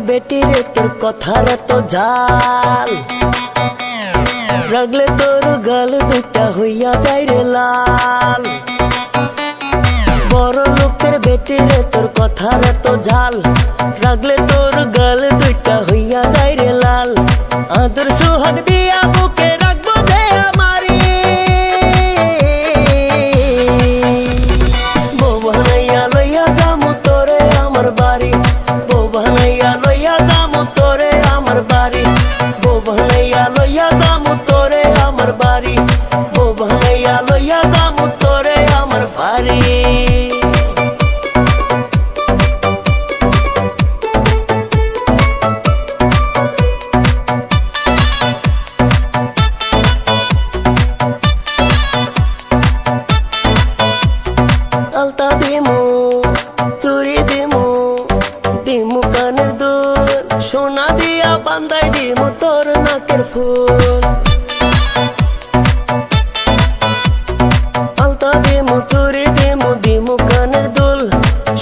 বেটি রে তোর কথার এত জাল, রাগলে তোর গাল দুটা হইয়া যায় রে লাল। বড় লোকের বেটি রে তোর কথার এত ঝাল, রাগলে তোর গাল দুটা হইয়া যায় রে লাল। আদর সোহাগ দিয়া বুকে রাখবো দে আমারি, বউ বানাইয়া লইয়া যামু তোরে আমার বাড়ি, বউ বানাইয়া লইয়া যামু তোরে আমার বাড়ি, বউ বানাইয়া লইয়া যামু তোরে আমার বাড়ি, বউ বানাইয়া লইয়া যামু তোরে আমার বাড়ি। আলতা দিমু, চুরি দিমু, দিমু কানের দুল, সোনা দিয়া বান্ধাই দিমু তোর নাকের ফুল। আলতা দিমু, চুরি দিমু, দিমু কানের দুল,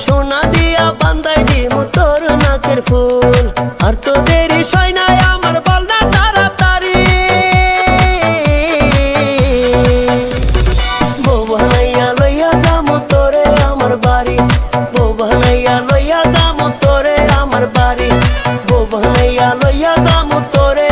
সোনা দিয়া বান্ধাই দিমু তোর নাকের ফুল। আর তো দেরি সয় নাই আমার বল না তাড়াতাড়ি, বউ বানাইয়া লইয়া যামু তোরে আমার বাড়ি, বউ বানাইয়া লইয়া যামু তোরে আমার বাড়ি, বউ বানাইয়া লইয়া যামু তোরে